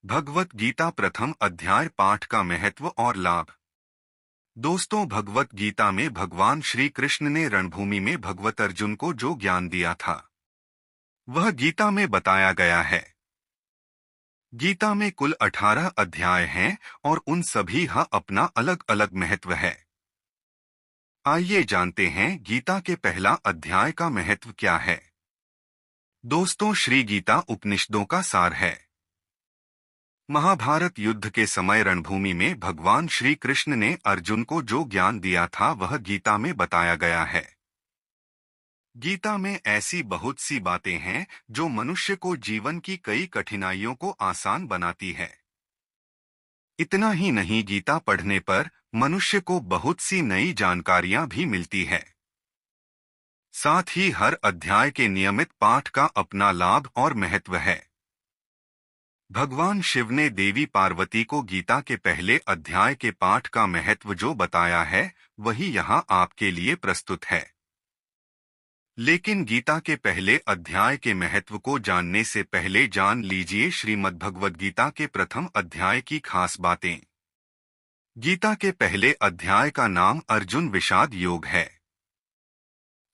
भगवत गीता प्रथम अध्याय पाठ का महत्व और लाभ। दोस्तों, भगवत गीता में भगवान श्री कृष्ण ने रणभूमि में भगवत अर्जुन को जो ज्ञान दिया था वह गीता में बताया गया है। गीता में कुल 18 अध्याय हैं और उन सभी का अपना अलग अलग महत्व है। आइए जानते हैं गीता के पहला अध्याय का महत्व क्या है। दोस्तों, श्री गीता उपनिषदों का सार है। महाभारत युद्ध के समय रणभूमि में भगवान श्री कृष्ण ने अर्जुन को जो ज्ञान दिया था वह गीता में बताया गया है। गीता में ऐसी बहुत सी बातें हैं जो मनुष्य को जीवन की कई कठिनाइयों को आसान बनाती है। इतना ही नहीं, गीता पढ़ने पर मनुष्य को बहुत सी नई जानकारियां भी मिलती है। साथ ही हर अध्याय के नियमित पाठ का अपना लाभ और महत्व है। भगवान शिव ने देवी पार्वती को गीता के पहले अध्याय के पाठ का महत्व जो बताया है वही यहाँ आपके लिए प्रस्तुत है। लेकिन गीता के पहले अध्याय के महत्व को जानने से पहले जान लीजिए श्रीमद्भगवद्गीता के प्रथम अध्याय की खास बातें। गीता के पहले अध्याय का नाम अर्जुन विषाद योग है।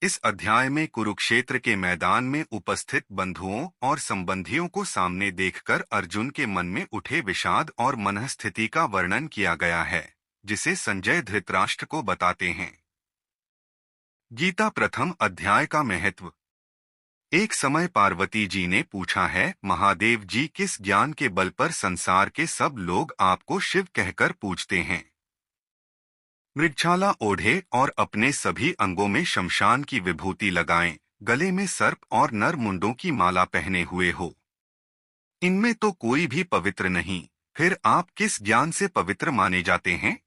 इस अध्याय में कुरुक्षेत्र के मैदान में उपस्थित बंधुओं और संबंधियों को सामने देखकर अर्जुन के मन में उठे विषाद और मनस्थिति का वर्णन किया गया है, जिसे संजय धृतराष्ट्र को बताते हैं। गीता प्रथम अध्याय का महत्व। एक समय पार्वती जी ने पूछा है, महादेव जी, किस ज्ञान के बल पर संसार के सब लोग आपको शिव कहकर पूछते हैं? मृगछाला ओढ़े और अपने सभी अंगों में शमशान की विभूति लगाएं, गले में सर्प और नर मुंडों की माला पहने हुए हो। इनमें तो कोई भी पवित्र नहीं, फिर आप किस ज्ञान से पवित्र माने जाते हैं?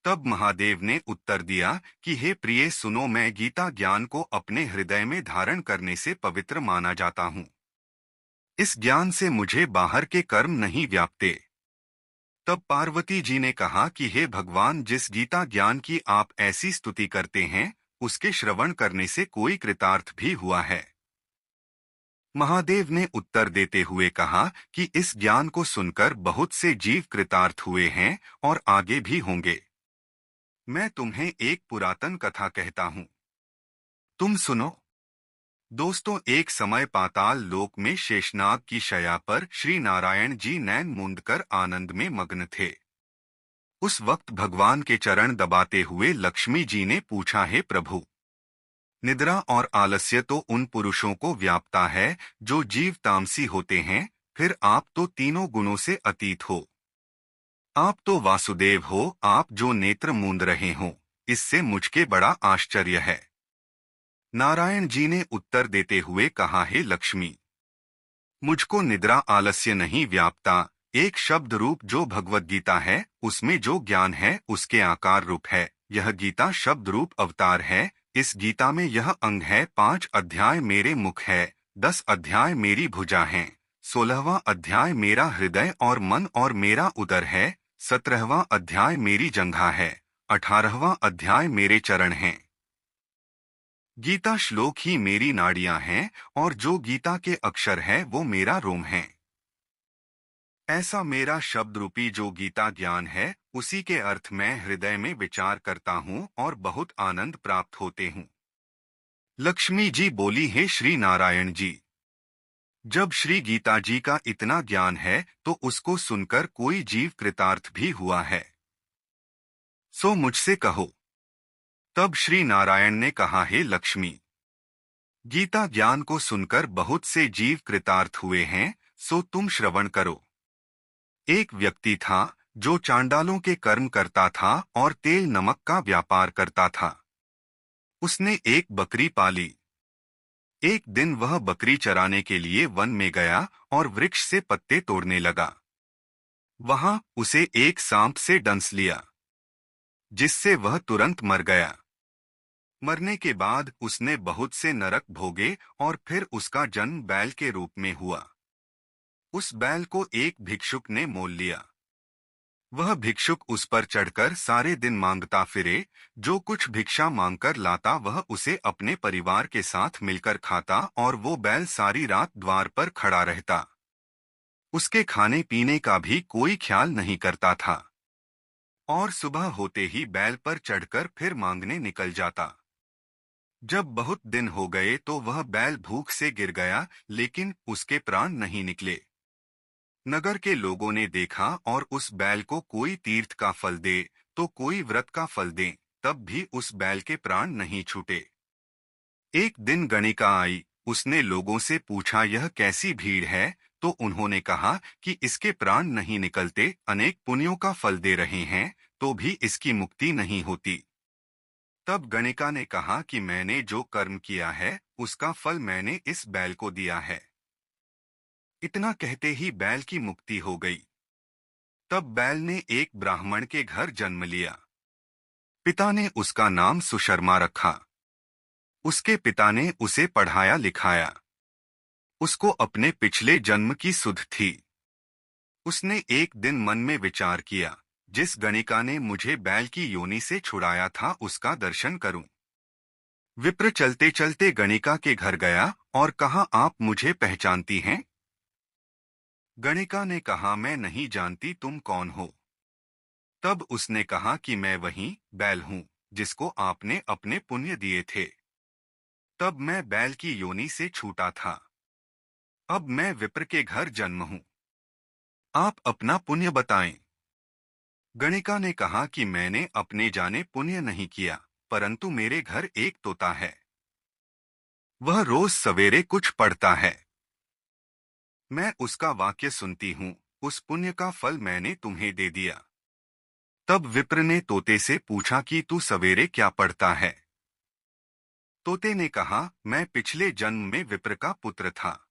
तब महादेव ने उत्तर दिया कि हे प्रिय, सुनो, मैं गीता ज्ञान को अपने हृदय में धारण करने से पवित्र माना जाता हूँ। इस ज्ञान से मुझे बाहर के कर्म नहीं व्यापते। तब पार्वती जी ने कहा कि हे भगवान, जिस गीता ज्ञान की आप ऐसी स्तुति करते हैं उसके श्रवण करने से कोई कृतार्थ भी हुआ है? महादेव ने उत्तर देते हुए कहा कि इस ज्ञान को सुनकर बहुत से जीव कृतार्थ हुए हैं और आगे भी होंगे। मैं तुम्हें एक पुरातन कथा कहता हूँ, तुम सुनो। दोस्तों, एक समय पाताल लोक में शेषनाग की शैया पर श्री नारायण जी नैन मूंदकर आनंद में मग्न थे। उस वक्त भगवान के चरण दबाते हुए लक्ष्मी जी ने पूछा, हे प्रभु, निद्रा और आलस्य तो उन पुरुषों को व्यापता है जो जीव तामसी होते हैं, फिर आप तो तीनों गुणों से अतीत हो। आप तो वासुदेव हो, आप जो नेत्र मूंद रहे हो, इससे मुझके बड़ा आश्चर्य है। नारायण जी ने उत्तर देते हुए कहा, हे लक्ष्मी, मुझको निद्रा आलस्य नहीं व्यापता। एक शब्द रूप जो भगवत गीता है उसमें जो ज्ञान है उसके आकार रूप है। यह गीता शब्द रूप अवतार है। इस गीता में यह अंग है। 5 अध्याय मेरे मुख है, 10 अध्याय मेरी भुजा हैं, 16वां अध्याय मेरा हृदय और मन और मेरा उदर है, 17वां अध्याय मेरी जंघा है, 18वां अध्याय मेरे चरण हैं। गीता श्लोक ही मेरी नाड़ियां हैं और जो गीता के अक्षर है वो मेरा रोम है। ऐसा मेरा शब्द रूपी जो गीता ज्ञान है उसी के अर्थ मैं हृदय में विचार करता हूँ और बहुत आनंद प्राप्त होते हूँ। लक्ष्मी जी बोली, हे श्री नारायण जी, जब श्री गीता जी का इतना ज्ञान है तो उसको सुनकर कोई जीव कृतार्थ भी हुआ है, सो मुझसे कहो। तब श्री नारायण ने कहा, हे लक्ष्मी, गीता ज्ञान को सुनकर बहुत से जीव कृतार्थ हुए हैं, सो तुम श्रवण करो। एक व्यक्ति था जो चांडालों के कर्म करता था और तेल नमक का व्यापार करता था। उसने एक बकरी पाली। एक दिन वह बकरी चराने के लिए वन में गया और वृक्ष से पत्ते तोड़ने लगा। वहां उसे एक सांप से डंस लिया, जिससे वह तुरंत मर गया। मरने के बाद उसने बहुत से नरक भोगे और फिर उसका जन्म बैल के रूप में हुआ। उस बैल को एक भिक्षुक ने मोल लिया। वह भिक्षुक उस पर चढ़कर सारे दिन मांगता फिरे। जो कुछ भिक्षा मांगकर लाता वह उसे अपने परिवार के साथ मिलकर खाता और वो बैल सारी रात द्वार पर खड़ा रहता। उसके खाने पीने का भी कोई ख्याल नहीं करता था और सुबह होते ही बैल पर चढ़कर फिर मांगने निकल जाता। जब बहुत दिन हो गए तो वह बैल भूख से गिर गया, लेकिन उसके प्राण नहीं निकले। नगर के लोगों ने देखा और उस बैल को कोई तीर्थ का फल दे तो कोई व्रत का फल दे, तब भी उस बैल के प्राण नहीं छूटे। एक दिन गणिका आई, उसने लोगों से पूछा यह कैसी भीड़ है, तो उन्होंने कहा कि इसके प्राण नहीं निकलते, अनेक पुण्यों का फल दे रहे हैं तो भी इसकी मुक्ति नहीं होती। तब गणिका ने कहा कि मैंने जो कर्म किया है उसका फल मैंने इस बैल को दिया है। इतना कहते ही बैल की मुक्ति हो गई। तब बैल ने एक ब्राह्मण के घर जन्म लिया। पिता ने उसका नाम सुशर्मा रखा। उसके पिता ने उसे पढ़ाया लिखाया। उसको अपने पिछले जन्म की सुध थी। उसने एक दिन मन में विचार किया, जिस गणिका ने मुझे बैल की योनि से छुड़ाया था उसका दर्शन करूं। विप्र चलते चलते गणिका के घर गया और कहा, आप मुझे पहचानती हैं? गणिका ने कहा, मैं नहीं जानती, तुम कौन हो? तब उसने कहा कि मैं वही बैल हूं जिसको आपने अपने पुण्य दिए थे। तब मैं बैल की योनि से छूटा था। अब मैं विप्र के घर जन्म हूं। आप अपना पुण्य बताएं। गणिका ने कहा कि मैंने अपने जाने पुण्य नहीं किया, परंतु मेरे घर एक तोता है। वह रोज सवेरे कुछ पढ़ता है। मैं उसका वाक्य सुनती हूँ, उस पुण्य का फल मैंने तुम्हें दे दिया। तब विप्र ने तोते से पूछा कि तू सवेरे क्या पढ़ता है? तोते ने कहा, मैं पिछले जन्म में विप्र का पुत्र था।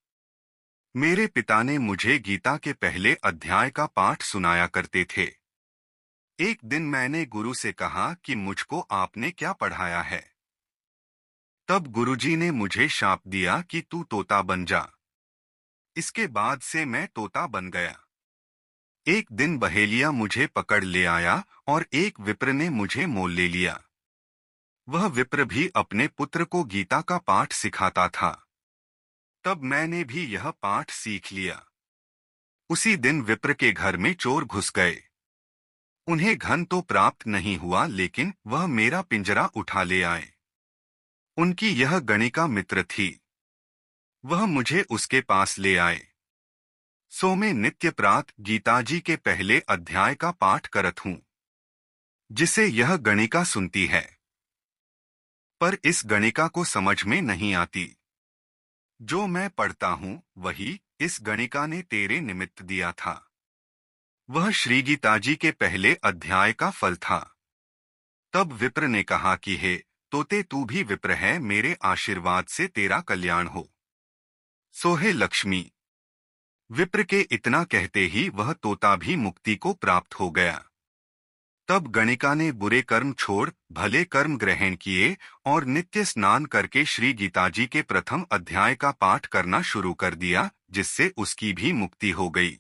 मेरे पिता ने मुझे गीता के पहले अध्याय का पाठ सुनाया करते थे। एक दिन मैंने गुरु से कहा कि मुझको आपने क्या पढ़ाया है। तब गुरुजी ने मुझे शाप दिया कि तू तोता बन जा। इसके बाद से मैं तोता बन गया। एक दिन बहेलिया मुझे पकड़ ले आया और एक विप्र ने मुझे मोल ले लिया। वह विप्र भी अपने पुत्र को गीता का पाठ सिखाता था। तब मैंने भी यह पाठ सीख लिया। उसी दिन विप्र के घर में चोर घुस गए। उन्हें धन तो प्राप्त नहीं हुआ, लेकिन वह मेरा पिंजरा उठा ले आए। उनकी यह गणिका मित्र थी। वह मुझे उसके पास ले आए। सो मैं नित्य प्रात गीताजी के पहले अध्याय का पाठ करत हूँ, जिसे यह गणिका सुनती है। पर इस गणिका को समझ में नहीं आती। जो मैं पढ़ता हूँ वही इस गणिका ने तेरे निमित्त दिया था। वह श्री गीताजी के पहले अध्याय का फल था। तब विप्र ने कहा कि हे तोते, तू भी विप्र है, मेरे आशीर्वाद से तेरा कल्याण हो। सोहे लक्ष्मी। विप्र के इतना कहते ही वह तोता भी मुक्ति को प्राप्त हो गया। तब गणिका ने बुरे कर्म छोड़ भले कर्म ग्रहण किए और नित्य स्नान करके श्री गीताजी के प्रथम अध्याय का पाठ करना शुरू कर दिया, जिससे उसकी भी मुक्ति हो गई।